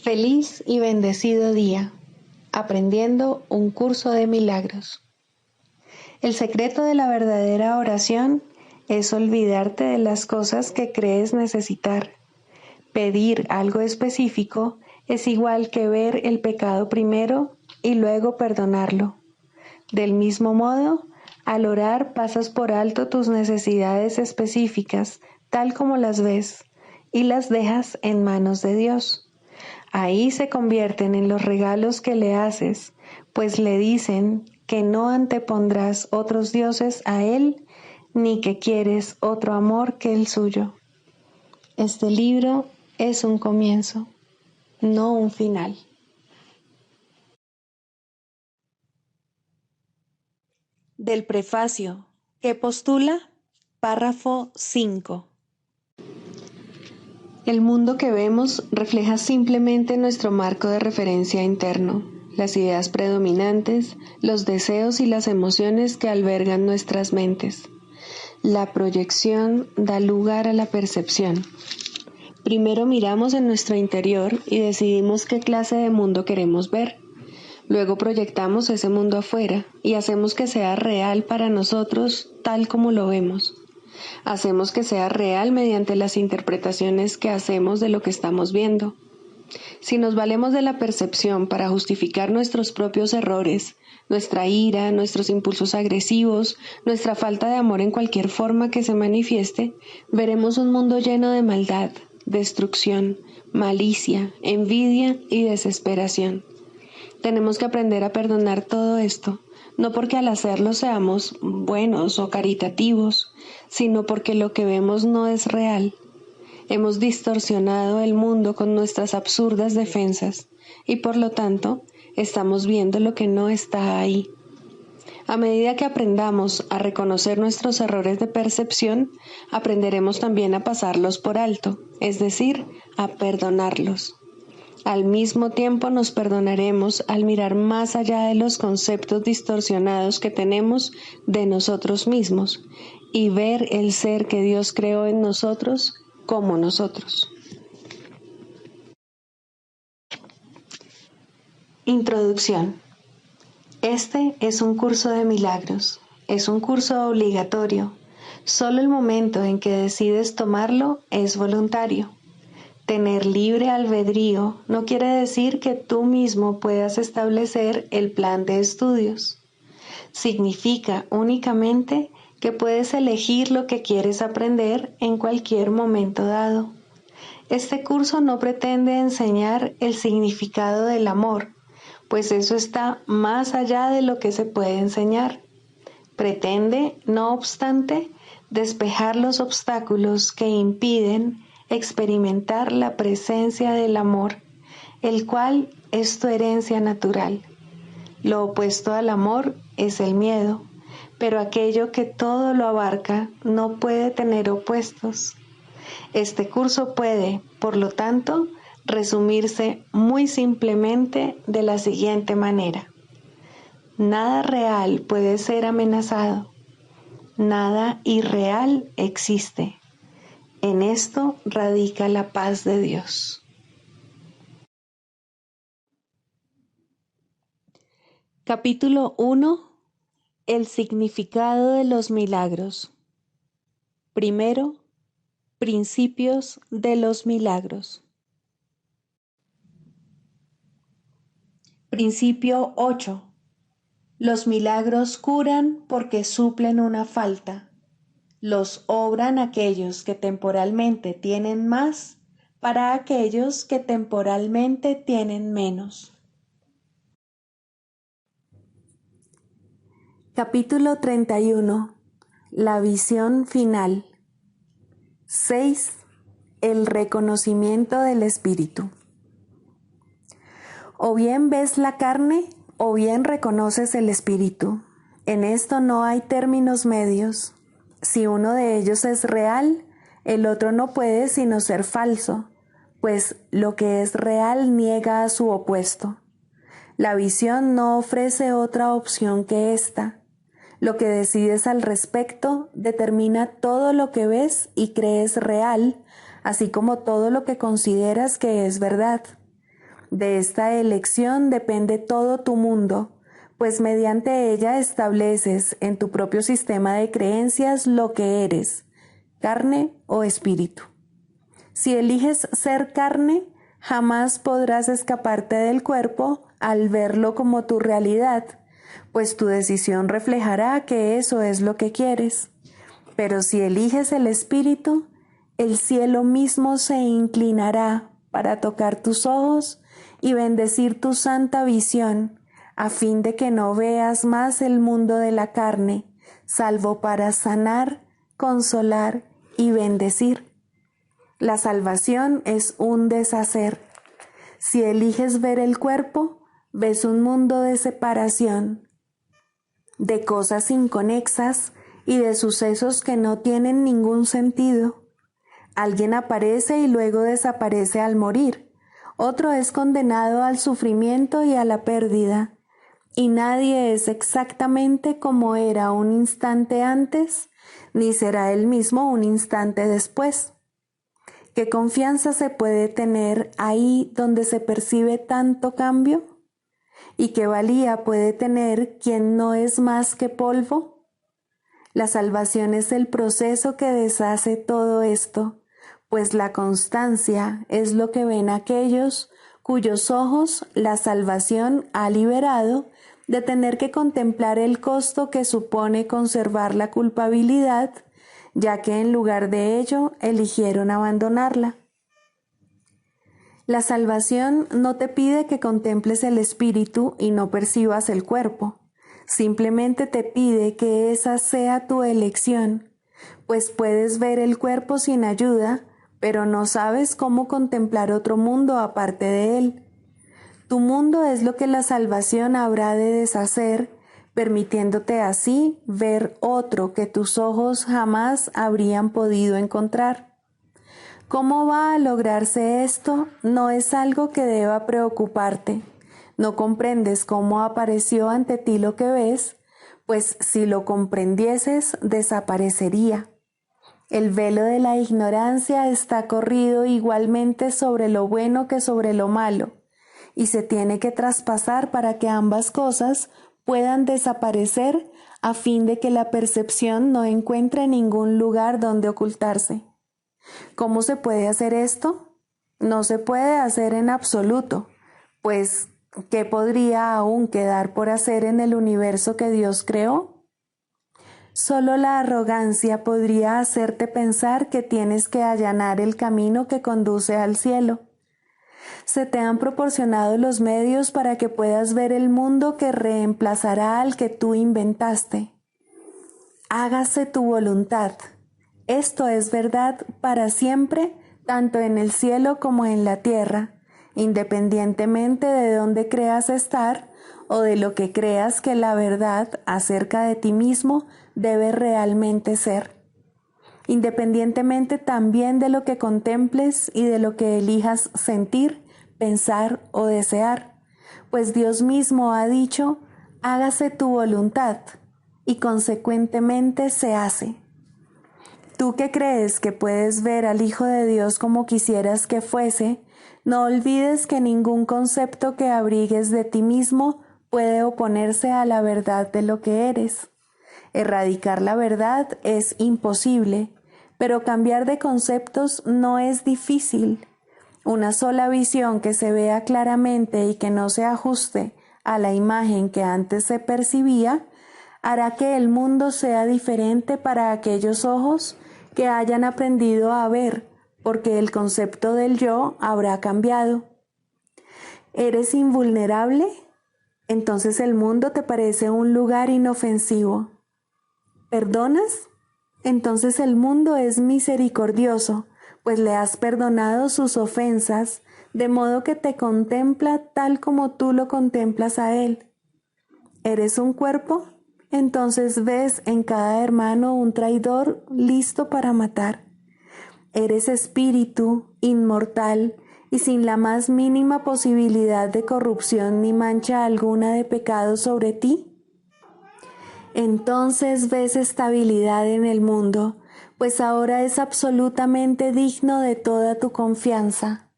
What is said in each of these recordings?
Feliz y bendecido día, aprendiendo un curso de milagros. El secreto de la verdadera oración es olvidarte de las cosas que crees necesitar. Pedir algo específico es igual que ver el pecado primero y luego perdonarlo. Del mismo modo, al orar pasas por alto tus necesidades específicas, tal como las ves, y las dejas en manos de Dios. Ahí se convierten en los regalos que le haces, pues le dicen que no antepondrás otros dioses a Él, ni que quieres otro amor que el suyo. Este libro es un comienzo, no un final. Del prefacio, que postula, párrafo 5. El mundo que vemos refleja simplemente nuestro marco de referencia interno, las ideas predominantes, los deseos y las emociones que albergan nuestras mentes. La proyección da lugar a la percepción. Primero miramos en nuestro interior y decidimos qué clase de mundo queremos ver. Luego proyectamos ese mundo afuera y hacemos que sea real para nosotros tal como lo vemos. Hacemos que sea real mediante las interpretaciones que hacemos de lo que estamos viendo. Si nos valemos de la percepción para justificar nuestros propios errores, nuestra ira, nuestros impulsos agresivos, nuestra falta de amor en cualquier forma que se manifieste, veremos un mundo lleno de maldad, destrucción, malicia, envidia y desesperación. Tenemos que aprender a perdonar todo esto, no porque al hacerlo seamos buenos o caritativos, sino porque lo que vemos no es real. Hemos distorsionado el mundo con nuestras absurdas defensas y por lo tanto estamos viendo lo que no está ahí. A medida que aprendamos a reconocer nuestros errores de percepción, aprenderemos también a pasarlos por alto, es decir, a perdonarlos. Al mismo tiempo nos perdonaremos al mirar más allá de los conceptos distorsionados que tenemos de nosotros mismos y ver el ser que Dios creó en nosotros como nosotros. Introducción. Este es un curso de milagros. Es un curso obligatorio. Solo el momento en que decides tomarlo es voluntario. Tener libre albedrío no quiere decir que tú mismo puedas establecer el plan de estudios. Significa únicamente que puedes elegir lo que quieres aprender en cualquier momento dado. Este curso no pretende enseñar el significado del amor, pues eso está más allá de lo que se puede enseñar. Pretende, no obstante, despejar los obstáculos que impiden experimentar la presencia del amor, el cual es tu herencia natural. Lo opuesto al amor es el miedo, pero aquello que todo lo abarca no puede tener opuestos. Este curso puede, por lo tanto, resumirse muy simplemente de la siguiente manera. Nada real puede ser amenazado. Nada irreal existe. En esto radica la paz de Dios. Capítulo 1. El significado de los milagros. Primero, principios de los milagros. Principio 8. Los milagros curan porque suplen una falta. Los obran aquellos que temporalmente tienen más para aquellos que temporalmente tienen menos. Capítulo 31. La visión final. 6. El reconocimiento del Espíritu. O bien ves la carne, o bien reconoces el Espíritu. En esto no hay términos medios. Si uno de ellos es real, el otro no puede sino ser falso, pues lo que es real niega a su opuesto. La visión no ofrece otra opción que esta. Lo que decides al respecto determina todo lo que ves y crees real, así como todo lo que consideras que es verdad. De esta elección depende todo tu mundo, pues mediante ella estableces en tu propio sistema de creencias lo que eres, carne o espíritu. Si eliges ser carne, jamás podrás escaparte del cuerpo al verlo como tu realidad, pues tu decisión reflejará que eso es lo que quieres. Pero si eliges el espíritu, el cielo mismo se inclinará para tocar tus ojos y bendecir tu santa visión, a fin de que no veas más el mundo de la carne, salvo para sanar, consolar y bendecir. La salvación es un deshacer. Si eliges ver el cuerpo, ves un mundo de separación, de cosas inconexas y de sucesos que no tienen ningún sentido. Alguien aparece y luego desaparece al morir. Otro es condenado al sufrimiento y a la pérdida. Y nadie es exactamente como era un instante antes, ni será el mismo un instante después. ¿Qué confianza se puede tener ahí donde se percibe tanto cambio? ¿Y qué valía puede tener quien no es más que polvo? La salvación es el proceso que deshace todo esto, pues la constancia es lo que ven aquellos cuyos ojos la salvación ha liberado de tener que contemplar el costo que supone conservar la culpabilidad, ya que en lugar de ello eligieron abandonarla. La salvación no te pide que contemples el espíritu y no percibas el cuerpo. Simplemente te pide que esa sea tu elección, pues puedes ver el cuerpo sin ayuda, pero no sabes cómo contemplar otro mundo aparte de él. Tu mundo es lo que la salvación habrá de deshacer, permitiéndote así ver otro que tus ojos jamás habrían podido encontrar. ¿Cómo va a lograrse esto? No es algo que deba preocuparte. No comprendes cómo apareció ante ti lo que ves, pues si lo comprendieses, desaparecería. El velo de la ignorancia está corrido igualmente sobre lo bueno que sobre lo malo, y se tiene que traspasar para que ambas cosas puedan desaparecer a fin de que la percepción no encuentre ningún lugar donde ocultarse. ¿Cómo se puede hacer esto? No se puede hacer en absoluto, pues ¿qué podría aún quedar por hacer en el universo que Dios creó? Solo la arrogancia podría hacerte pensar que tienes que allanar el camino que conduce al cielo. Se te han proporcionado los medios para que puedas ver el mundo que reemplazará al que tú inventaste. Hágase tu voluntad. Esto es verdad para siempre, tanto en el cielo como en la tierra, independientemente de dónde creas estar o de lo que creas que la verdad acerca de ti mismo debe realmente ser. Independientemente también de lo que contemples y de lo que elijas sentir, pensar o desear, pues Dios mismo ha dicho, hágase tu voluntad, y consecuentemente se hace. Tú que crees que puedes ver al Hijo de Dios como quisieras que fuese, no olvides que ningún concepto que abrigues de ti mismo puede oponerse a la verdad de lo que eres. Erradicar la verdad es imposible, pero cambiar de conceptos no es difícil. Una sola visión que se vea claramente y que no se ajuste a la imagen que antes se percibía, hará que el mundo sea diferente para aquellos ojos que hayan aprendido a ver, porque el concepto del yo habrá cambiado. ¿Eres invulnerable? Entonces el mundo te parece un lugar inofensivo. ¿Perdonas? Entonces el mundo es misericordioso, pues le has perdonado sus ofensas, de modo que te contempla tal como tú lo contemplas a él. ¿Eres un cuerpo? Entonces ves en cada hermano un traidor listo para matar. Eres espíritu, inmortal y sin la más mínima posibilidad de corrupción ni mancha alguna de pecado sobre ti. Entonces ves estabilidad en el mundo, pues ahora es absolutamente digno de toda tu confianza.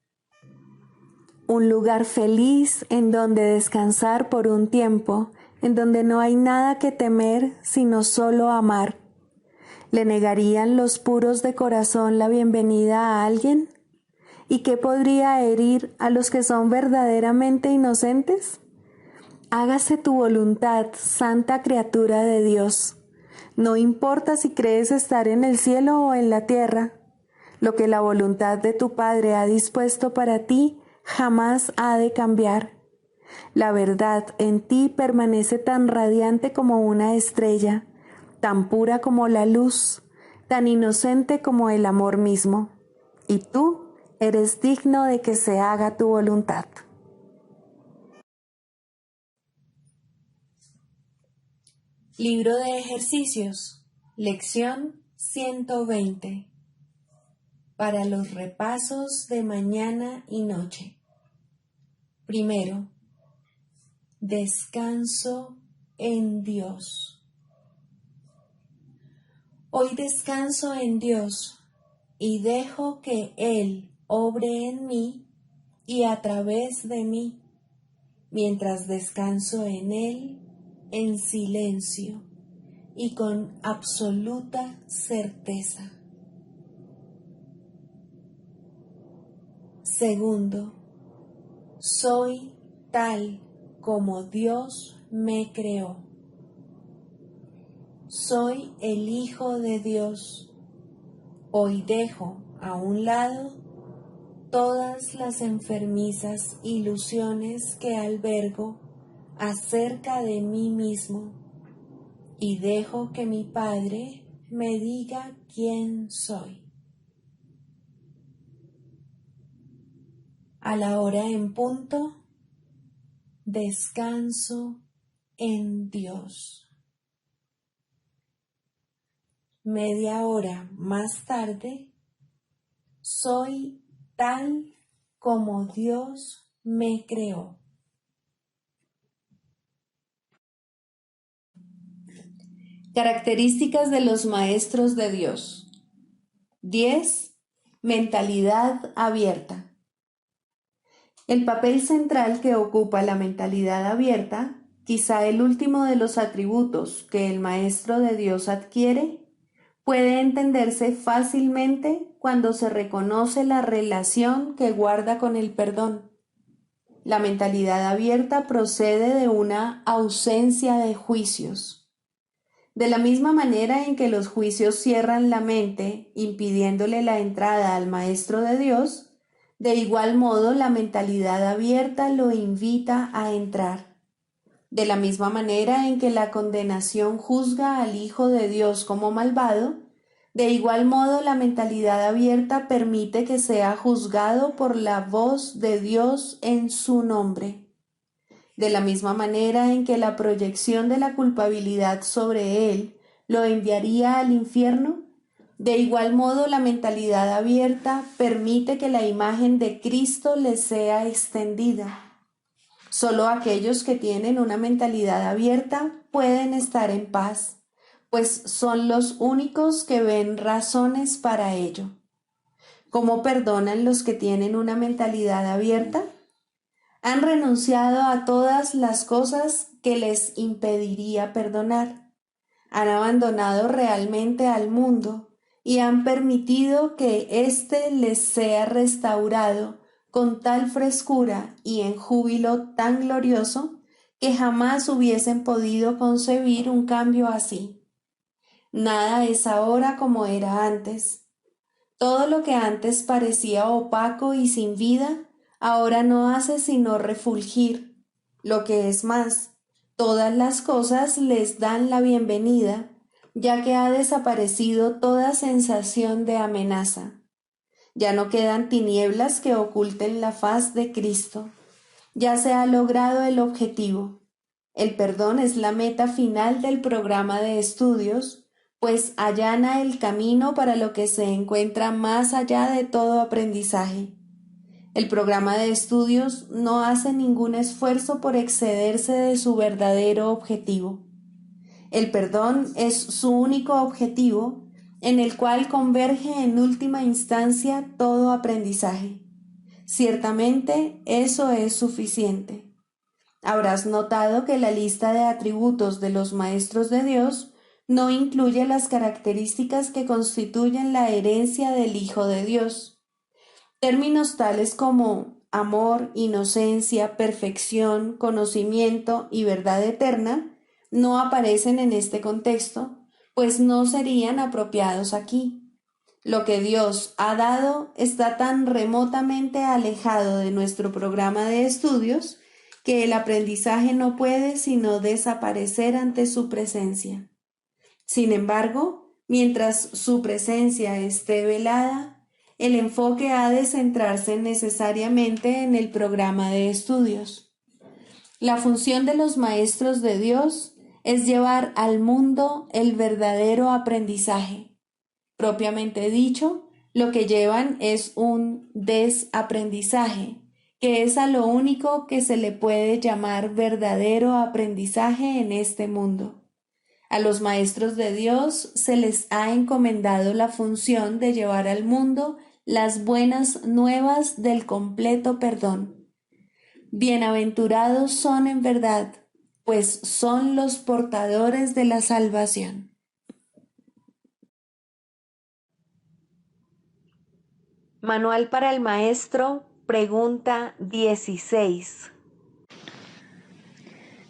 un lugar feliz en donde descansar por un tiempo, en donde no hay nada que temer sino solo amar. ¿Le negarían los puros de corazón la bienvenida a alguien? ¿Y qué podría herir a los que son verdaderamente inocentes? Hágase tu voluntad, santa criatura de Dios. No importa si crees estar en el cielo o en la tierra. Lo que la voluntad de tu Padre ha dispuesto para ti jamás ha de cambiar. La verdad en ti permanece tan radiante como una estrella, tan pura como la luz, tan inocente como el amor mismo. Y tú eres digno de que se haga tu voluntad. Libro de ejercicios, lección 120. Para los repasos de mañana y noche. Primero, descanso en Dios. Hoy descanso en Dios y dejo que Él obre en mí y a través de mí, mientras descanso en Él en silencio y con absoluta certeza. Segundo, soy tal como Dios me creó. Soy el Hijo de Dios. Hoy dejo a un lado todas las enfermizas ilusiones que albergo acerca de mí mismo y dejo que mi Padre me diga quién soy. A la hora en punto, descanso en Dios. Media hora más tarde, soy tal como Dios me creó. Características de los maestros de Dios. 10. Mentalidad abierta. El papel central que ocupa la mentalidad abierta, quizá el último de los atributos que el maestro de Dios adquiere, puede entenderse fácilmente cuando se reconoce la relación que guarda con el perdón. La mentalidad abierta procede de una ausencia de juicios. De la misma manera en que los juicios cierran la mente, impidiéndole la entrada al Maestro de Dios, de igual modo la mentalidad abierta lo invita a entrar. De la misma manera en que la condenación juzga al Hijo de Dios como malvado, de igual modo la mentalidad abierta permite que sea juzgado por la voz de Dios en su nombre. De la misma manera en que la proyección de la culpabilidad sobre él lo enviaría al infierno, de igual modo la mentalidad abierta permite que la imagen de Cristo le sea extendida. Solo aquellos que tienen una mentalidad abierta pueden estar en paz, pues son los únicos que ven razones para ello. ¿Cómo perdonan los que tienen una mentalidad abierta? Han renunciado a todas las cosas que les impediría perdonar. Han abandonado realmente al mundo y han permitido que éste les sea restaurado con tal frescura y en júbilo tan glorioso que jamás hubiesen podido concebir un cambio así. Nada es ahora como era antes. Todo lo que antes parecía opaco y sin vida, ahora no hace sino refulgir. Lo que es más, todas las cosas les dan la bienvenida, ya que ha desaparecido toda sensación de amenaza. Ya no quedan tinieblas que oculten la faz de Cristo. Ya se ha logrado el objetivo. El perdón es la meta final del programa de estudios, pues allana el camino para lo que se encuentra más allá de todo aprendizaje. El programa de estudios no hace ningún esfuerzo por excederse de su verdadero objetivo. El perdón es su único objetivo, en el cual converge en última instancia todo aprendizaje. Ciertamente eso es suficiente. Habrás notado que la lista de atributos de los maestros de Dios no incluye las características que constituyen la herencia del Hijo de Dios. Términos tales como amor, inocencia, perfección, conocimiento y verdad eterna no aparecen en este contexto, pues no serían apropiados aquí. Lo que Dios ha dado está tan remotamente alejado de nuestro programa de estudios que el aprendizaje no puede sino desaparecer ante su presencia. Sin embargo, mientras su presencia esté velada, el enfoque ha de centrarse necesariamente en el programa de estudios. La función de los maestros de Dios es llevar al mundo el verdadero aprendizaje. Propiamente dicho, lo que llevan es un desaprendizaje, que es a lo único que se le puede llamar verdadero aprendizaje en este mundo. A los maestros de Dios se les ha encomendado la función de llevar al mundo las buenas nuevas del completo perdón. Bienaventurados son en verdad, pues son los portadores de la salvación. Manual para el maestro, pregunta 16.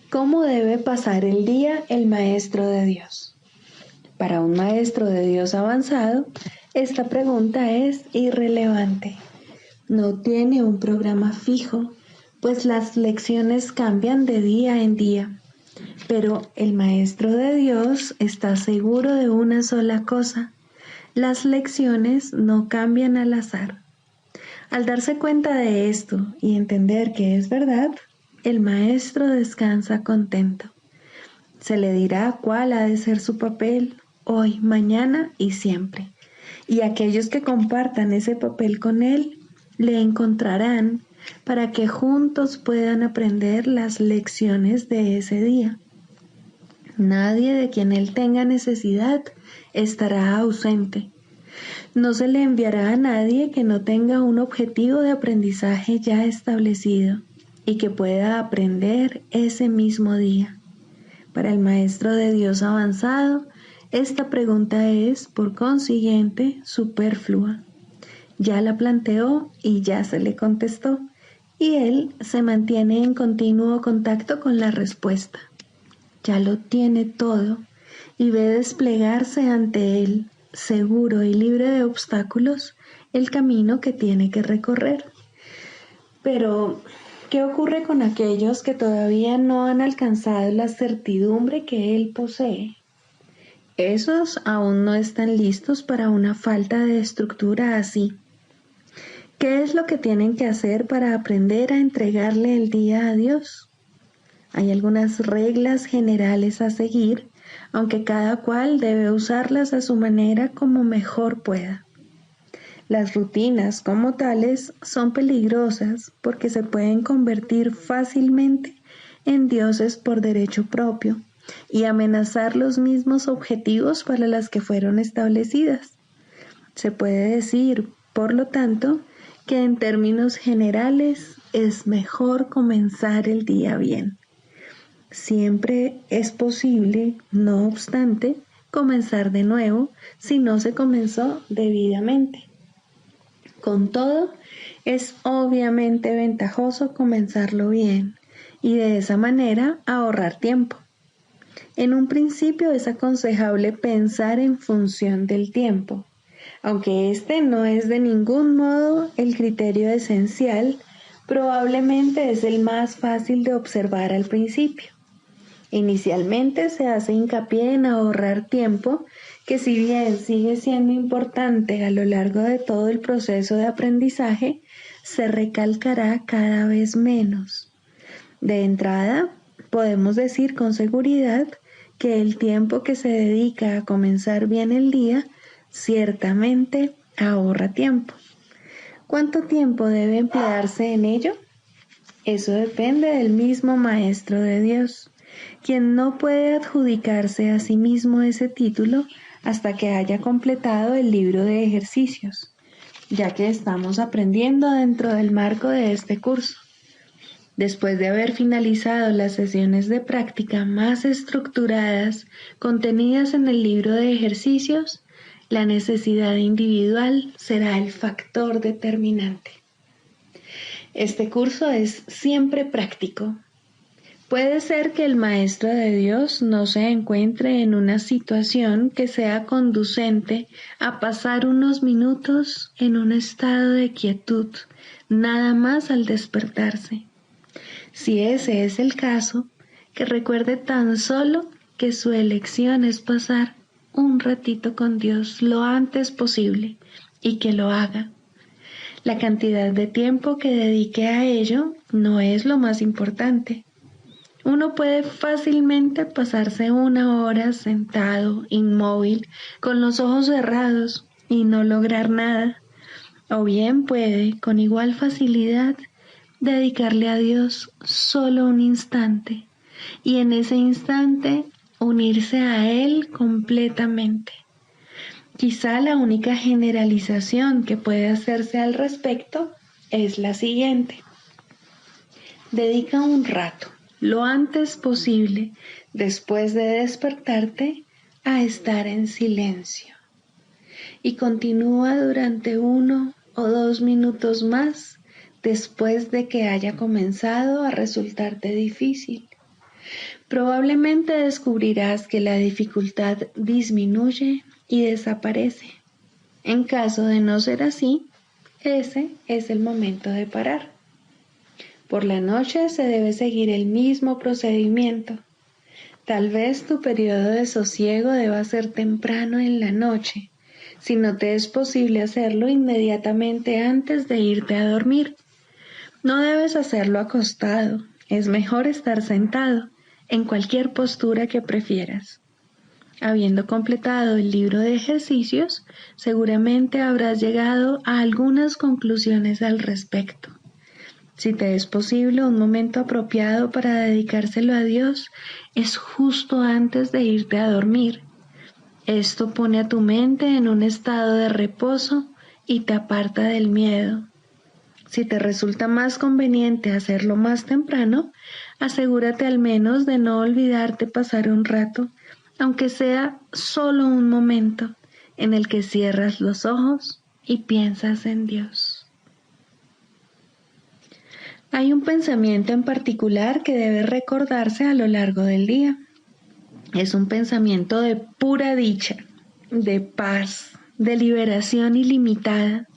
¿Cómo debe pasar el día el maestro de Dios? Para un maestro de Dios avanzado, esta pregunta es irrelevante. No tiene un programa fijo, pues las lecciones cambian de día en día. Pero el maestro de Dios está seguro de una sola cosa: las lecciones no cambian al azar. Al darse cuenta de esto y entender que es verdad, el maestro descansa contento. Se le dirá cuál ha de ser su papel hoy, mañana y siempre. Y aquellos que compartan ese papel con él, le encontrarán para que juntos puedan aprender las lecciones de ese día. Nadie de quien él tenga necesidad estará ausente. No se le enviará a nadie que no tenga un objetivo de aprendizaje ya establecido y que pueda aprender ese mismo día. Para el maestro de Dios avanzado, esta pregunta es, por consiguiente, superflua. Ya la planteó y ya se le contestó, y él se mantiene en continuo contacto con la respuesta. Ya lo tiene todo y ve desplegarse ante él, seguro y libre de obstáculos, el camino que tiene que recorrer. Pero, ¿qué ocurre con aquellos que todavía no han alcanzado la certidumbre que él posee? Esos aún no están listos para una falta de estructura así. ¿Qué es lo que tienen que hacer para aprender a entregarle el día a Dios? Hay algunas reglas generales a seguir, aunque cada cual debe usarlas a su manera como mejor pueda. Las rutinas como tales son peligrosas porque se pueden convertir fácilmente en dioses por derecho propio y amenazar los mismos objetivos para los que fueron establecidas. Se puede decir, por lo tanto, que en términos generales es mejor comenzar el día bien. Siempre es posible, no obstante, comenzar de nuevo si no se comenzó debidamente. Con todo, es obviamente ventajoso comenzarlo bien y de esa manera ahorrar tiempo. En un principio es aconsejable pensar en función del tiempo, aunque este no es de ningún modo el criterio esencial, probablemente es el más fácil de observar al principio. Inicialmente se hace hincapié en ahorrar tiempo, que si bien sigue siendo importante a lo largo de todo el proceso de aprendizaje, se recalcará cada vez menos. De entrada, podemos decir con seguridad que el tiempo que se dedica a comenzar bien el día ciertamente ahorra tiempo. ¿Cuánto tiempo debe emplearse en ello? Eso depende del mismo Maestro de Dios, quien no puede adjudicarse a sí mismo ese título hasta que haya completado el libro de ejercicios. ya que estamos aprendiendo dentro del marco de este curso. Después de haber finalizado las sesiones de práctica más estructuradas contenidas en el libro de ejercicios, la necesidad individual será el factor determinante. Este curso es siempre práctico. Puede ser que el Maestro de Dios no se encuentre en una situación que sea conducente a pasar unos minutos en un estado de quietud, nada más al despertarse. Si ese es el caso, que recuerde tan solo que su elección es pasar un ratito con Dios lo antes posible y que lo haga. La cantidad de tiempo que dedique a ello no es lo más importante. Uno puede fácilmente pasarse 1 hora sentado, inmóvil, con los ojos cerrados y no lograr nada. O bien puede, con igual facilidad, dedicarle a Dios solo un instante y en ese instante unirse a Él completamente. Quizá la única generalización que puede hacerse al respecto es la siguiente. Dedica un rato, lo antes posible, después de despertarte, a estar en silencio. Y continúa durante 1 o 2 minutos más después de que haya comenzado a resultarte difícil. Probablemente descubrirás que la dificultad disminuye y desaparece. En caso de no ser así, ese es el momento de parar. Por la noche se debe seguir el mismo procedimiento. Tal vez tu periodo de sosiego deba ser temprano en la noche, si no te es posible hacerlo inmediatamente antes de irte a dormir. No debes hacerlo acostado, es mejor estar sentado, en cualquier postura que prefieras. Habiendo completado el libro de ejercicios, seguramente habrás llegado a algunas conclusiones al respecto. Si te es posible, un momento apropiado para dedicárselo a Dios es justo antes de irte a dormir. Esto pone a tu mente en un estado de reposo y te aparta del miedo. Si te resulta más conveniente hacerlo más temprano, asegúrate al menos de no olvidarte pasar un rato, aunque sea solo un momento, en el que cierras los ojos y piensas en Dios. Hay un pensamiento en particular que debe recordarse a lo largo del día. Es un pensamiento de pura dicha, de paz, de liberación ilimitada.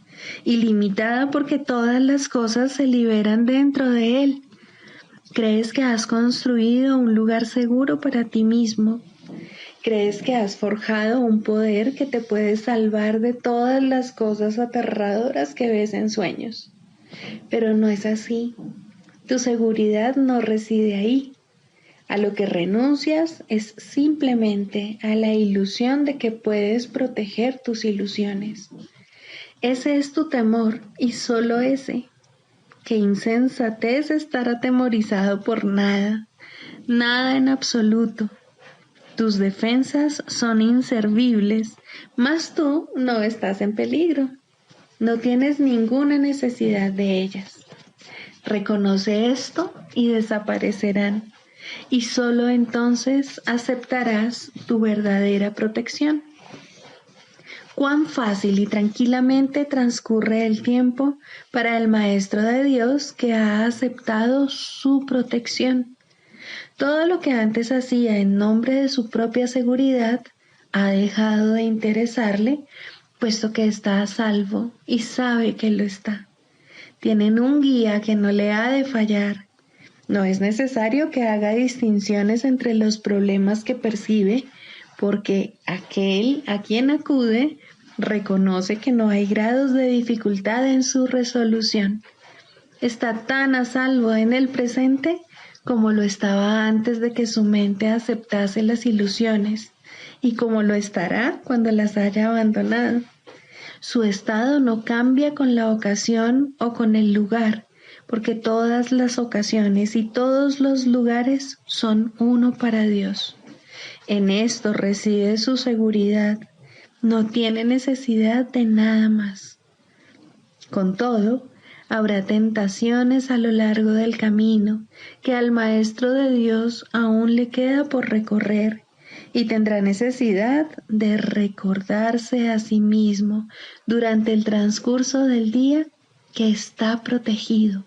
Ilimitada porque todas las cosas se liberan dentro de él. Crees que has construido un lugar seguro para ti mismo. Crees que has forjado un poder que te puede salvar de todas las cosas aterradoras que ves en sueños. Pero no es así. Tu seguridad no reside ahí. A lo que renuncias es simplemente a la ilusión de que puedes proteger tus ilusiones. Ese es tu temor y solo ese. Qué insensatez estar atemorizado por nada, nada en absoluto. Tus defensas son inservibles, mas tú no estás en peligro. No tienes ninguna necesidad de ellas. Reconoce esto y desaparecerán, y solo entonces aceptarás tu verdadera protección. Cuán fácil y tranquilamente transcurre el tiempo para el Maestro de Dios que ha aceptado su protección. Todo lo que antes hacía en nombre de su propia seguridad ha dejado de interesarle, puesto que está a salvo y sabe que lo está. Tienen un guía que no le ha de fallar. No es necesario que haga distinciones entre los problemas que percibe, porque aquel a quien acude reconoce que no hay grados de dificultad en su resolución. Está tan a salvo en el presente como lo estaba antes de que su mente aceptase las ilusiones, y como lo estará cuando las haya abandonado. Su estado no cambia con la ocasión o con el lugar, porque todas las ocasiones y todos los lugares son uno para Dios. En esto reside su seguridad. No tiene necesidad de nada más. Con todo, habrá tentaciones a lo largo del camino que al Maestro de Dios aún le queda por recorrer y tendrá necesidad de recordarse a sí mismo durante el transcurso del día que está protegido.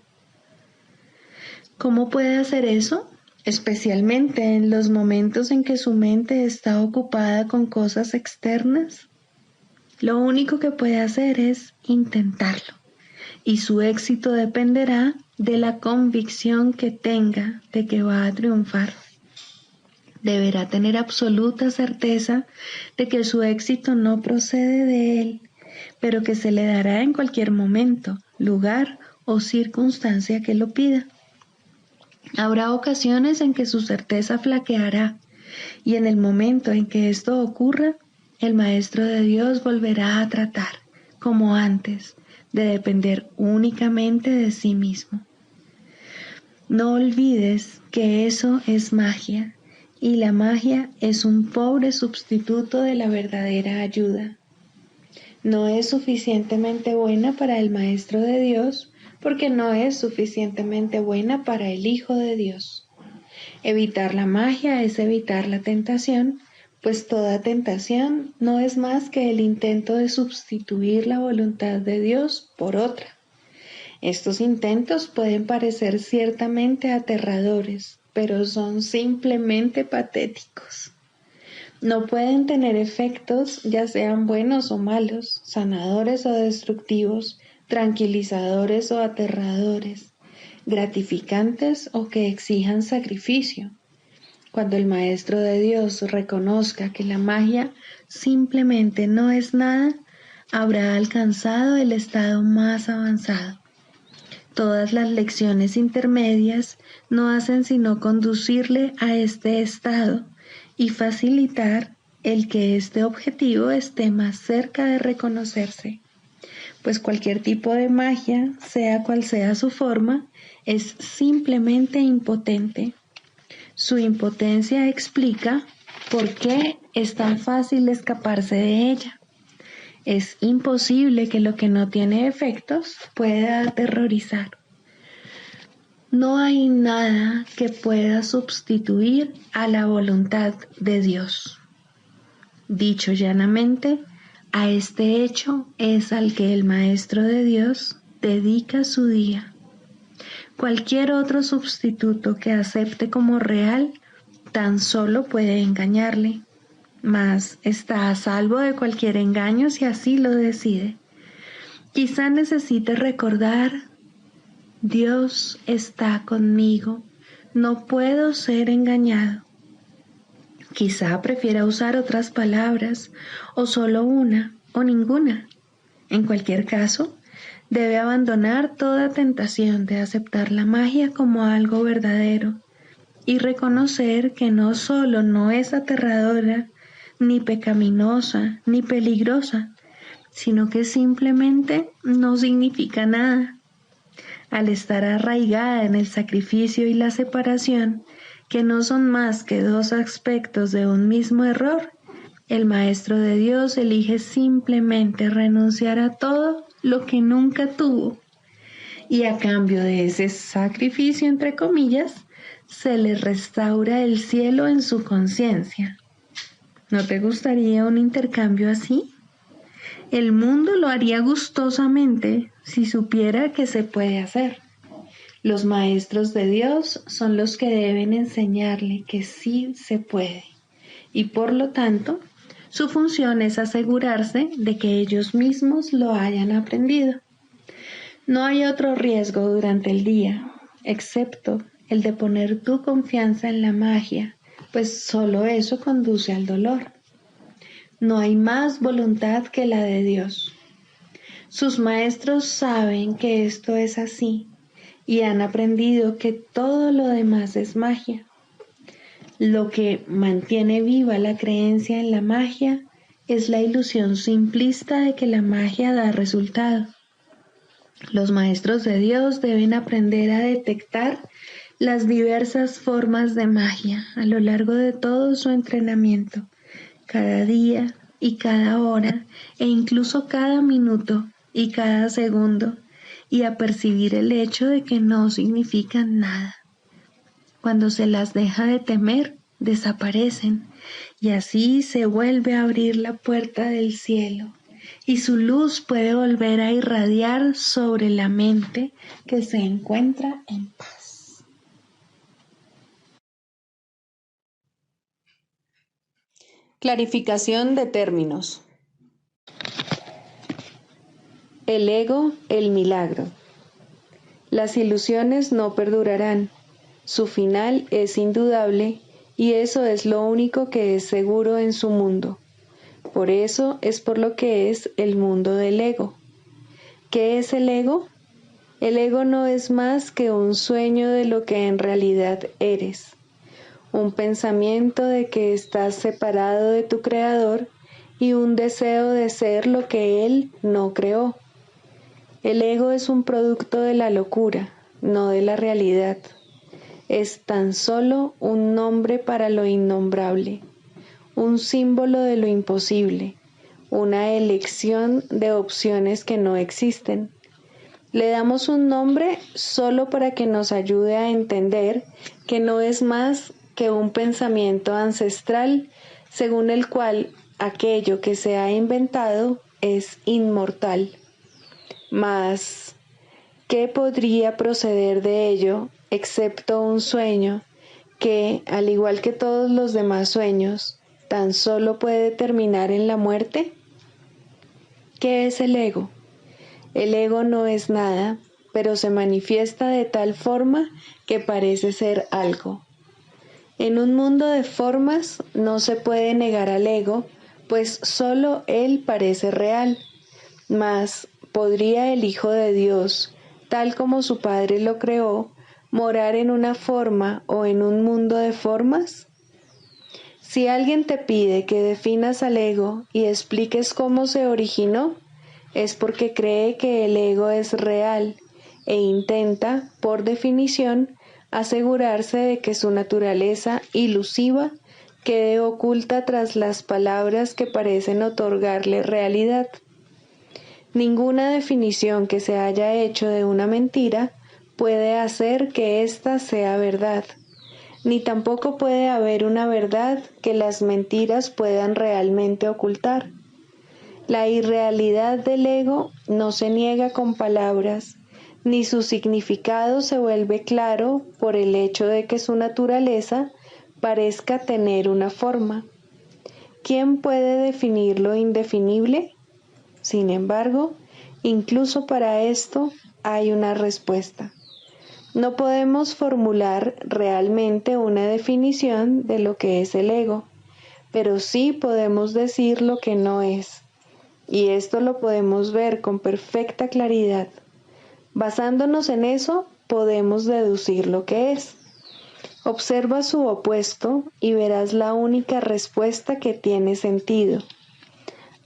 ¿Cómo puede hacer eso? Especialmente en los momentos en que su mente está ocupada con cosas externas. Lo único que puede hacer es intentarlo, y su éxito dependerá de la convicción que tenga de que va a triunfar. Deberá tener absoluta certeza de que su éxito no procede de él, pero que se le dará en cualquier momento, lugar o circunstancia que lo pida. Habrá ocasiones en que su certeza flaqueará, y en el momento en que esto ocurra, el Maestro de Dios volverá a tratar, como antes, de depender únicamente de sí mismo. No olvides que eso es magia, y la magia es un pobre sustituto de la verdadera ayuda. No es suficientemente buena para el Maestro de Dios, porque no es suficientemente buena para el Hijo de Dios. Evitar la magia es evitar la tentación, pues toda tentación no es más que el intento de sustituir la voluntad de Dios por otra. Estos intentos pueden parecer ciertamente aterradores, pero son simplemente patéticos. No pueden tener efectos, ya sean buenos o malos, sanadores o destructivos, tranquilizadores o aterradores, gratificantes o que exijan sacrificio. Cuando el Maestro de Dios reconozca que la magia simplemente no es nada, habrá alcanzado el estado más avanzado. Todas las lecciones intermedias no hacen sino conducirle a este estado y facilitar el que este objetivo esté más cerca de reconocerse, pues cualquier tipo de magia, sea cual sea su forma, es simplemente impotente. Su impotencia explica por qué es tan fácil escaparse de ella. Es imposible que lo que no tiene efectos pueda aterrorizar. No hay nada que pueda sustituir a la voluntad de Dios. Dicho llanamente, a este hecho es al que el Maestro de Dios dedica su día. Cualquier otro sustituto que acepte como real tan solo puede engañarle, mas está a salvo de cualquier engaño si así lo decide. Quizá necesite recordar: Dios está conmigo, no puedo ser engañado. Quizá prefiera usar otras palabras, o solo una, o ninguna. En cualquier caso, debe abandonar toda tentación de aceptar la magia como algo verdadero y reconocer que no solo no es aterradora, ni pecaminosa, ni peligrosa, sino que simplemente no significa nada. Al estar arraigada en el sacrificio y la separación, que no son más que dos aspectos de un mismo error, el Maestro de Dios elige simplemente renunciar a todo lo que nunca tuvo, y a cambio de ese sacrificio, entre comillas, se le restaura el cielo en su conciencia. ¿No te gustaría un intercambio así? El mundo lo haría gustosamente si supiera que se puede hacer. Los maestros de Dios son los que deben enseñarle que sí se puede, y por lo tanto, su función es asegurarse de que ellos mismos lo hayan aprendido. No hay otro riesgo durante el día, excepto el de poner tu confianza en la magia, pues solo eso conduce al dolor. No hay más voluntad que la de Dios. Sus maestros saben que esto es así y han aprendido que todo lo demás es magia. Lo que mantiene viva la creencia en la magia es la ilusión simplista de que la magia da resultado. Los maestros de Dios deben aprender a detectar las diversas formas de magia a lo largo de todo su entrenamiento, cada día y cada hora e incluso cada minuto, y cada segundo y a percibir el hecho de que no significan nada. Cuando se las deja de temer, desaparecen y así se vuelve a abrir la puerta del cielo y su luz puede volver a irradiar sobre la mente que se encuentra en paz. Clarificación de términos. El ego, el milagro. Las ilusiones no perdurarán. Su final es indudable y eso es lo único que es seguro en su mundo. Por eso es por lo que es el mundo del ego. ¿Qué es el ego? El ego no es más que un sueño de lo que en realidad eres. Un pensamiento de que estás separado de tu creador y un deseo de ser lo que él no creó. El ego es un producto de la locura, no de la realidad. Es tan solo un nombre para lo innombrable, un símbolo de lo imposible, una elección de opciones que no existen. Le damos un nombre solo para que nos ayude a entender que no es más que un pensamiento ancestral según el cual aquello que se ha inventado es inmortal. Mas, ¿qué podría proceder de ello excepto un sueño que, al igual que todos los demás sueños, tan solo puede terminar en la muerte? ¿Qué es el ego? El ego no es nada, pero se manifiesta de tal forma que parece ser algo. En un mundo de formas no se puede negar al ego, pues solo él parece real. Mas, ¿podría el Hijo de Dios, tal como su Padre lo creó, morar en una forma o en un mundo de formas? Si alguien te pide que definas al ego y expliques cómo se originó, es porque cree que el ego es real e intenta, por definición, asegurarse de que su naturaleza ilusiva quede oculta tras las palabras que parecen otorgarle realidad. Ninguna definición que se haya hecho de una mentira puede hacer que ésta sea verdad, ni tampoco puede haber una verdad que las mentiras puedan realmente ocultar. La irrealidad del ego no se niega con palabras, ni su significado se vuelve claro por el hecho de que su naturaleza parezca tener una forma. ¿Quién puede definir lo indefinible? Sin embargo, incluso para esto hay una respuesta. No podemos formular realmente una definición de lo que es el ego, pero sí podemos decir lo que no es. Y esto lo podemos ver con perfecta claridad. Basándonos en eso, podemos deducir lo que es. Observa su opuesto y verás la única respuesta que tiene sentido.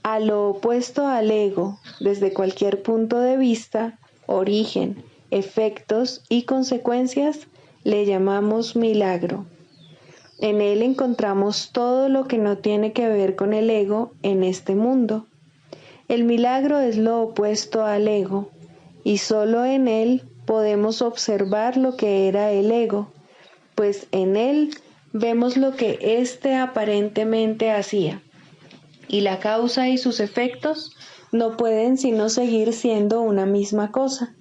A lo opuesto al ego, desde cualquier punto de vista, origen, efectos y consecuencias, le llamamos milagro. En él encontramos todo lo que no tiene que ver con el ego en este mundo. El milagro es lo opuesto al ego, y solo en él podemos observar lo que era el ego, pues en él vemos lo que éste aparentemente hacía, y la causa y sus efectos no pueden sino seguir siendo una misma cosa.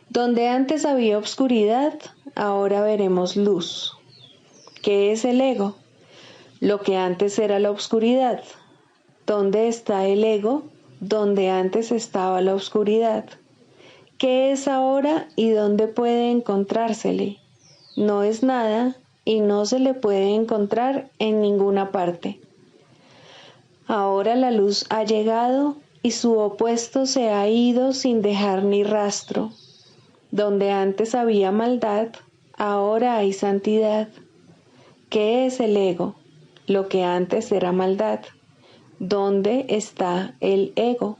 Donde antes había obscuridad, ahora veremos luz. ¿Qué es el ego? Lo que antes era la obscuridad. ¿Dónde está el ego? Donde antes estaba la oscuridad. ¿Qué es ahora y dónde puede encontrársele? No es nada y no se le puede encontrar en ninguna parte. Ahora la luz ha llegado y su opuesto se ha ido sin dejar ni rastro. Donde antes había maldad, ahora hay santidad. ¿Qué es el ego? Lo que antes era maldad. ¿Dónde está el ego?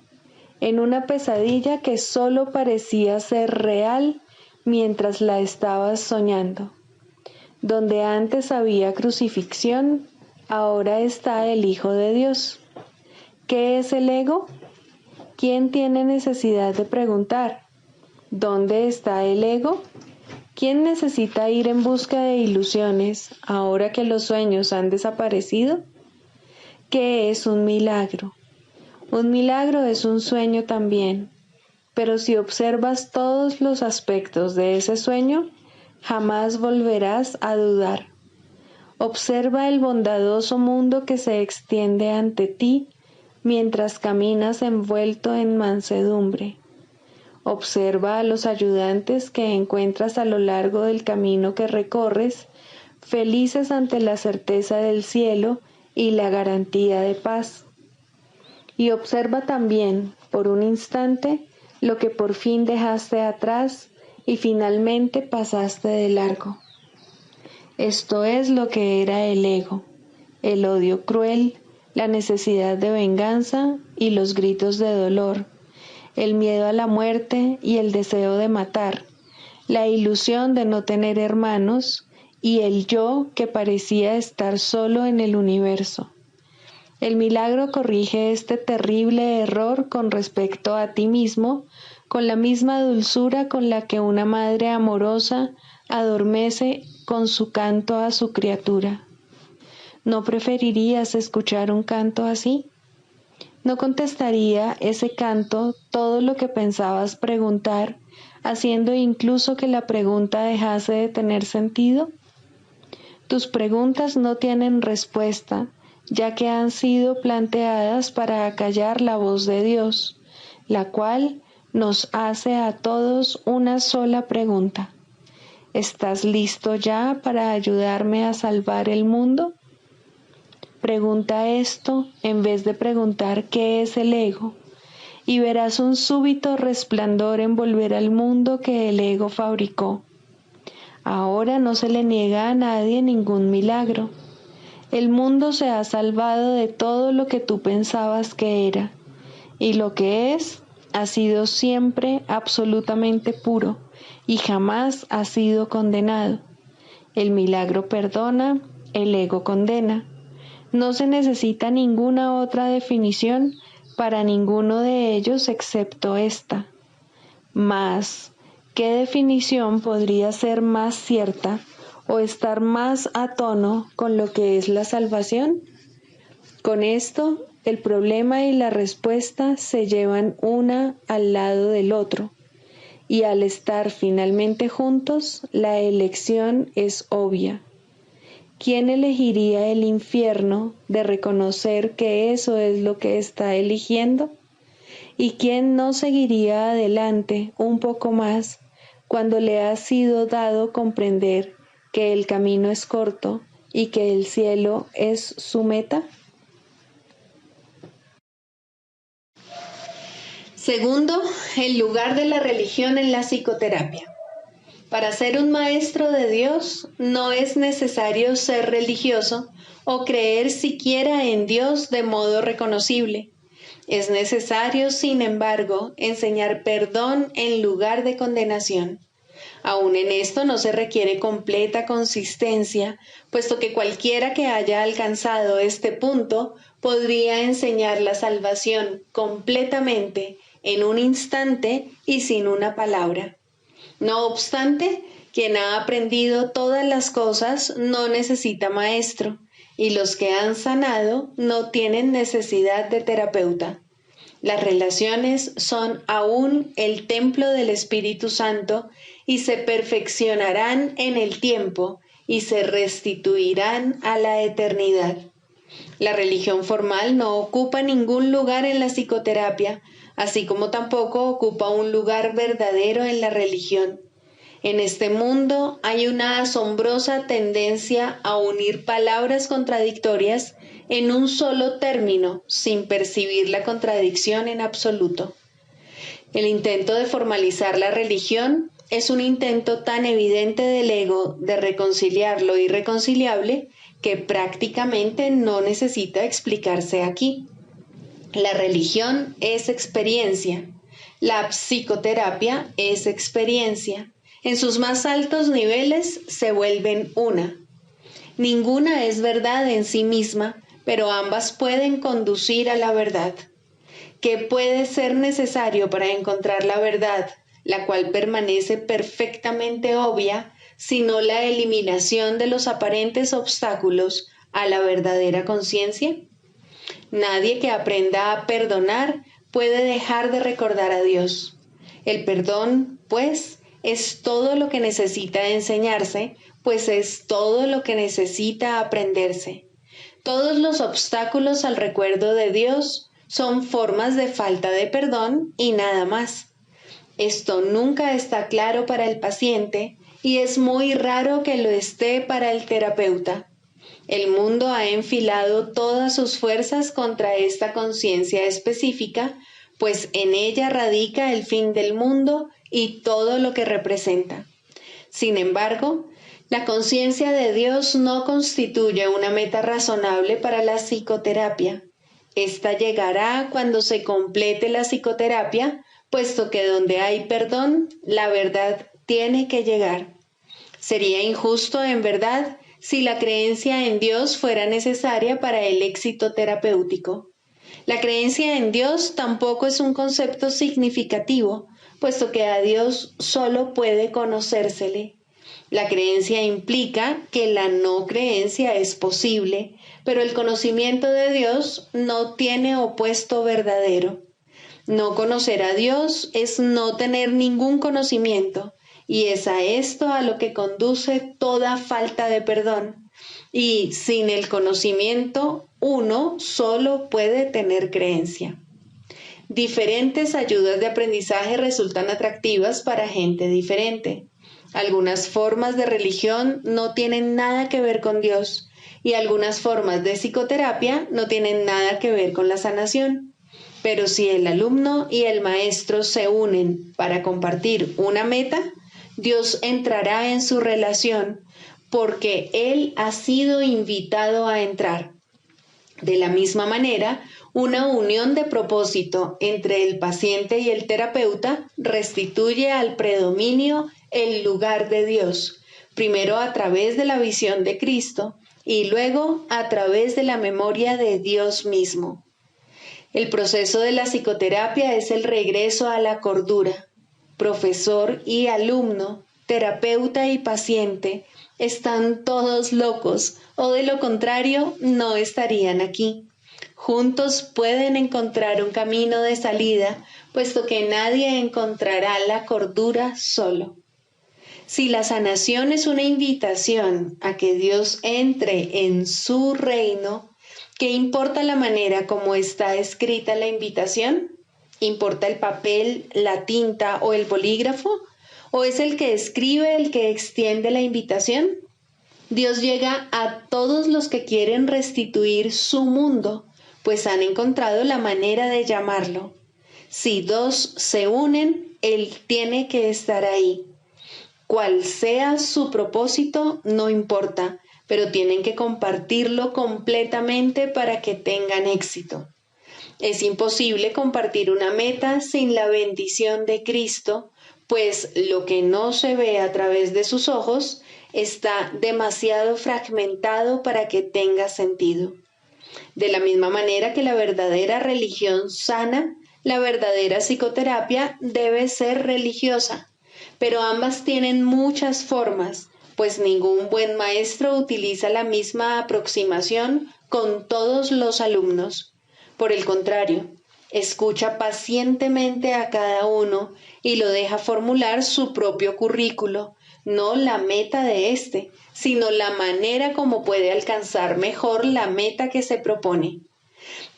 En una pesadilla que solo parecía ser real mientras la estabas soñando. Donde antes había crucifixión, ahora está el Hijo de Dios. ¿Qué es el ego? ¿quién tiene necesidad de preguntar? ¿Dónde está el ego? ¿Quién necesita ir en busca de ilusiones ahora que los sueños han desaparecido? ¿Qué es un milagro? Un milagro es un sueño también, pero si observas todos los aspectos de ese sueño, jamás volverás a dudar. Observa el bondadoso mundo que se extiende ante ti mientras caminas envuelto en mansedumbre. Observa a los ayudantes que encuentras a lo largo del camino que recorres, felices ante la certeza del cielo y la garantía de paz. Y observa también, por un instante, lo que por fin dejaste atrás y finalmente pasaste de largo. Esto es lo que era el ego, el odio cruel, la necesidad de venganza y los gritos de dolor, el miedo a la muerte y el deseo de matar, la ilusión de no tener hermanos y el yo que parecía estar solo en el universo. El milagro corrige este terrible error con respecto a ti mismo, con la misma dulzura con la que una madre amorosa adormece con su canto a su criatura. ¿No preferirías escuchar un canto así? ¿No contestaría ese canto todo lo que pensabas preguntar, haciendo incluso que la pregunta dejase de tener sentido? Tus preguntas no tienen respuesta, ya que han sido planteadas para acallar la voz de Dios, la cual nos hace a todos una sola pregunta. ¿Estás listo ya para ayudarme a salvar el mundo? Pregunta esto en vez de preguntar qué es el ego, y verás un súbito resplandor envolver al mundo que el ego fabricó. Ahora no se le niega a nadie ningún milagro. El mundo se ha salvado de todo lo que tú pensabas que era, y lo que es ha sido siempre absolutamente puro y jamás ha sido condenado. El milagro perdona, el ego condena. No se necesita ninguna otra definición para ninguno de ellos excepto esta. Mas, ¿qué definición podría ser más cierta o estar más a tono con lo que es la salvación? Con esto, el problema y la respuesta se llevan una al lado del otro, y al estar finalmente juntos, la elección es obvia. ¿Quién elegiría el infierno de reconocer que eso es lo que está eligiendo? ¿Y quién no seguiría adelante un poco más cuando le ha sido dado comprender que el camino es corto y que el cielo es su meta? Segundo, el lugar de la religión en la psicoterapia. Para ser un maestro de Dios no es necesario ser religioso o creer siquiera en Dios de modo reconocible. Es necesario, sin embargo, enseñar perdón en lugar de condenación. Aún en esto no se requiere completa consistencia, puesto que cualquiera que haya alcanzado este punto podría enseñar la salvación completamente en un instante y sin una palabra. No obstante, quien ha aprendido todas las cosas no necesita maestro, y los que han sanado no tienen necesidad de terapeuta. Las relaciones son aún el templo del Espíritu Santo y se perfeccionarán en el tiempo y se restituirán a la eternidad. La religión formal no ocupa ningún lugar en la psicoterapia, así como tampoco ocupa un lugar verdadero en la religión. En este mundo hay una asombrosa tendencia a unir palabras contradictorias en un solo término, sin percibir la contradicción en absoluto. El intento de formalizar la religión es un intento tan evidente del ego de reconciliar lo irreconciliable que prácticamente no necesita explicarse aquí. La religión es experiencia, la psicoterapia es experiencia. En sus más altos niveles se vuelven una. Ninguna es verdad en sí misma, pero ambas pueden conducir a la verdad. ¿Qué puede ser necesario para encontrar la verdad, la cual permanece perfectamente obvia, sino la eliminación de los aparentes obstáculos a la verdadera conciencia? Nadie que aprenda a perdonar puede dejar de recordar a Dios. El perdón, pues, es todo lo que necesita enseñarse, pues es todo lo que necesita aprenderse. Todos los obstáculos al recuerdo de Dios son formas de falta de perdón y nada más. Esto nunca está claro para el paciente y es muy raro que lo esté para el terapeuta. El mundo ha enfilado todas sus fuerzas contra esta conciencia específica, pues en ella radica el fin del mundo y todo lo que representa. Sin embargo, la conciencia de Dios no constituye una meta razonable para la psicoterapia. Esta llegará cuando se complete la psicoterapia, puesto que donde hay perdón, la verdad tiene que llegar. Sería injusto, en verdad, si la creencia en Dios fuera necesaria para el éxito terapéutico. La creencia en Dios tampoco es un concepto significativo, puesto que a Dios solo puede conocérsele. La creencia implica que la no creencia es posible, pero el conocimiento de Dios no tiene opuesto verdadero. No conocer a Dios es no tener ningún conocimiento, y es a esto a lo que conduce toda falta de perdón. Y sin el conocimiento, uno solo puede tener creencia. Diferentes ayudas de aprendizaje resultan atractivas para gente diferente. Algunas formas de religión no tienen nada que ver con Dios, y algunas formas de psicoterapia no tienen nada que ver con la sanación. Pero si el alumno y el maestro se unen para compartir una meta, Dios entrará en su relación porque Él ha sido invitado a entrar. De la misma manera, una unión de propósito entre el paciente y el terapeuta restituye al predominio el lugar de Dios, primero a través de la visión de Cristo y luego a través de la memoria de Dios mismo. El proceso de la psicoterapia es el regreso a la cordura. Profesor y alumno, terapeuta y paciente, están todos locos, o de lo contrario, no estarían aquí. Juntos pueden encontrar un camino de salida, puesto que nadie encontrará la cordura solo. Si la sanación es una invitación a que Dios entre en su reino, ¿qué importa la manera como está escrita la invitación? ¿Importa el papel, la tinta o el bolígrafo? ¿O es el que escribe el que extiende la invitación? Dios llega a todos los que quieren restituir su mundo, pues han encontrado la manera de llamarlo. Si dos se unen, Él tiene que estar ahí. Cual sea su propósito, no importa, pero tienen que compartirlo completamente para que tengan éxito. Es imposible compartir una meta sin la bendición de Cristo, pues lo que no se ve a través de sus ojos está demasiado fragmentado para que tenga sentido. De la misma manera que la verdadera religión sana, la verdadera psicoterapia debe ser religiosa, pero ambas tienen muchas formas, pues ningún buen maestro utiliza la misma aproximación con todos los alumnos. Por el contrario, escucha pacientemente a cada uno y lo deja formular su propio currículo, no la meta de éste, sino la manera como puede alcanzar mejor la meta que se propone.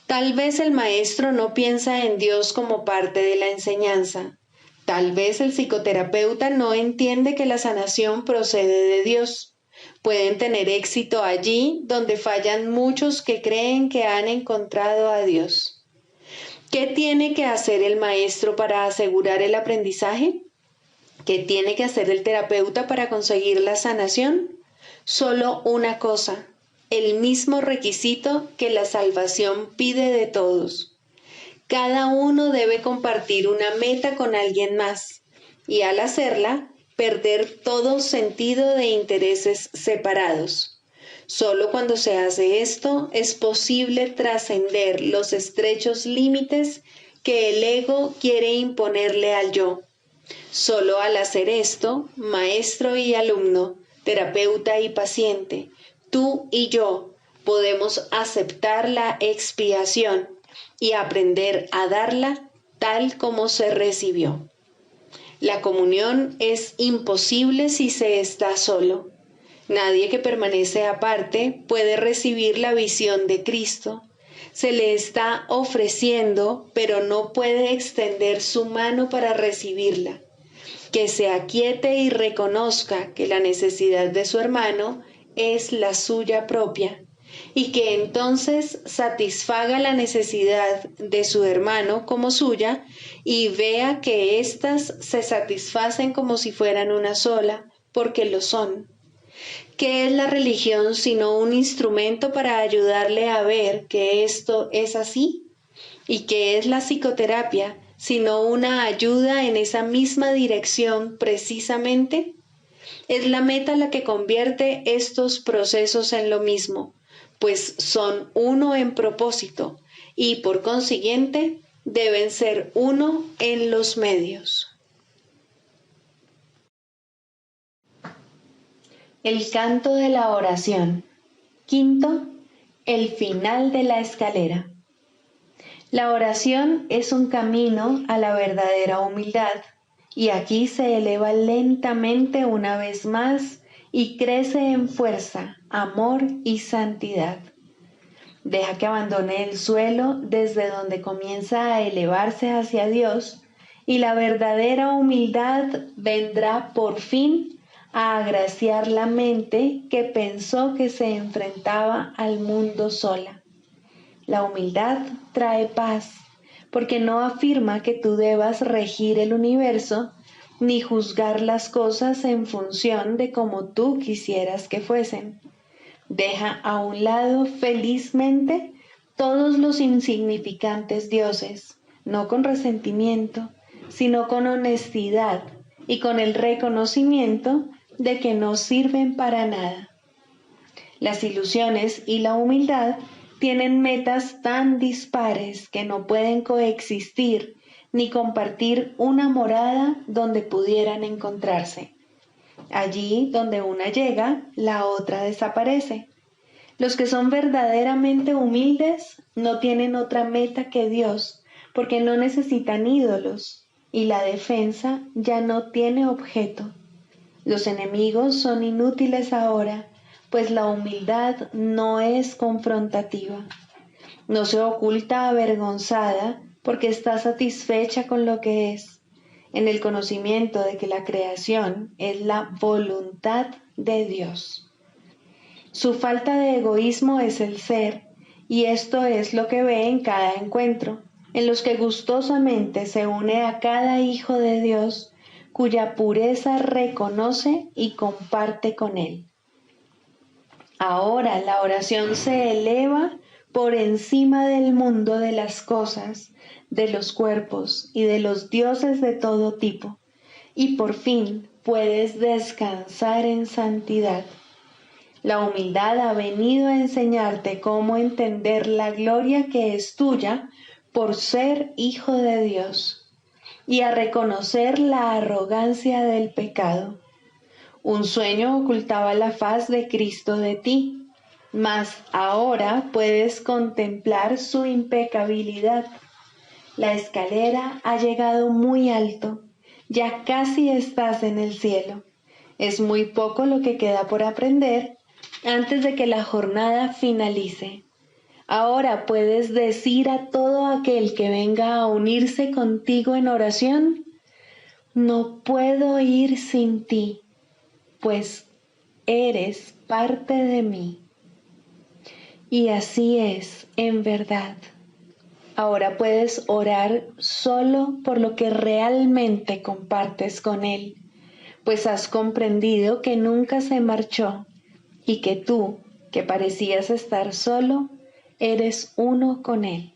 Tal vez el maestro no piensa en Dios como parte de la enseñanza. Tal vez el psicoterapeuta no entiende que la sanación procede de Dios. Pueden tener éxito allí donde fallan muchos que creen que han encontrado a Dios. ¿Qué tiene que hacer el maestro para asegurar el aprendizaje? ¿Qué tiene que hacer el terapeuta para conseguir la sanación? Solo una cosa, el mismo requisito que la salvación pide de todos. Cada uno debe compartir una meta con alguien más y al hacerla, perder todo sentido de intereses separados. Solo cuando se hace esto es posible trascender los estrechos límites que el ego quiere imponerle al yo. Solo al hacer esto, maestro y alumno, terapeuta y paciente, tú y yo podemos aceptar la expiación y aprender a darla tal como se recibió. La comunión es imposible si se está solo. Nadie que permanece aparte puede recibir la visión de Cristo. Se le está ofreciendo, pero no puede extender su mano para recibirla. Que se aquiete y reconozca que la necesidad de su hermano es la suya propia, y que entonces satisfaga la necesidad de su hermano como suya y vea que éstas se satisfacen como si fueran una sola, porque lo son. ¿Qué es la religión sino un instrumento para ayudarle a ver que esto es así? ¿Y qué es la psicoterapia sino una ayuda en esa misma dirección precisamente? Es la meta la que convierte estos procesos en lo mismo, pues son uno en propósito y por consiguiente deben ser uno en los medios. El canto de la oración. Quinto, el final de la escalera. La oración es un camino a la verdadera humildad, y aquí se eleva lentamente una vez más y crece en fuerza, amor y santidad. Deja que abandone el suelo desde donde comienza a elevarse hacia Dios, y la verdadera humildad vendrá por fin a agraciar la mente que pensó que se enfrentaba al mundo sola. La humildad trae paz, porque no afirma que tú debas regir el universo ni juzgar las cosas en función de cómo tú quisieras que fuesen. Deja a un lado felizmente todos los insignificantes dioses, no con resentimiento, sino con honestidad y con el reconocimiento de que no sirven para nada. Las ilusiones y la humildad tienen metas tan dispares que no pueden coexistir ni compartir una morada donde pudieran encontrarse. Allí donde una llega, la otra desaparece. Los que son verdaderamente humildes no tienen otra meta que Dios, porque no necesitan ídolos, y la defensa ya no tiene objeto. Los enemigos son inútiles ahora, pues la humildad no es confrontativa. No se oculta avergonzada porque está satisfecha con lo que es, en el conocimiento de que la creación es la voluntad de Dios. Su falta de egoísmo es el ser, y esto es lo que ve en cada encuentro, en los que gustosamente se une a cada hijo de Dios, cuya pureza reconoce y comparte con él. Ahora la oración se eleva por encima del mundo de las cosas, de los cuerpos y de los dioses de todo tipo, y por fin puedes descansar en santidad. La humildad ha venido a enseñarte cómo entender la gloria que es tuya por ser hijo de Dios, y a reconocer la arrogancia del pecado. Un sueño ocultaba la faz de Cristo de ti, mas ahora puedes contemplar su impecabilidad. La escalera ha llegado muy alto, ya casi estás en el cielo. Es muy poco lo que queda por aprender antes de que la jornada finalice. Ahora puedes decir a todo aquel que venga a unirse contigo en oración: no puedo ir sin ti, pues eres parte de mí. Y así es, en verdad. Ahora puedes orar solo por lo que realmente compartes con Él, pues has comprendido que nunca se marchó y que tú, que parecías estar solo, eres uno con Él.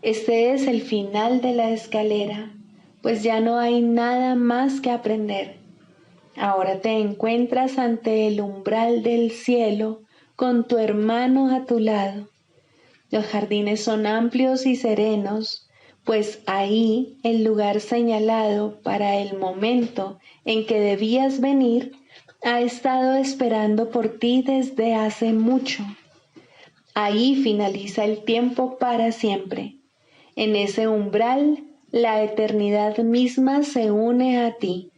Este es el final de la escalera, pues ya no hay nada más que aprender. Ahora te encuentras ante el umbral del cielo con tu hermano a tu lado. Los jardines son amplios y serenos, pues ahí el lugar señalado para el momento en que debías venir ha estado esperando por ti desde hace mucho. Ahí finaliza el tiempo para siempre. En ese umbral, la eternidad misma se une a ti.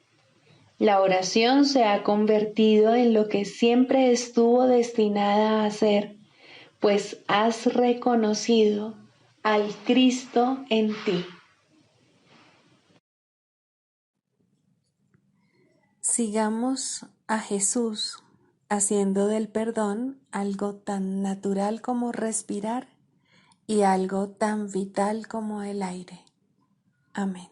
La oración se ha convertido en lo que siempre estuvo destinada a ser, pues has reconocido al Cristo en ti. Sigamos a Jesús haciendo del perdón algo tan natural como respirar y algo tan vital como el aire. Amén.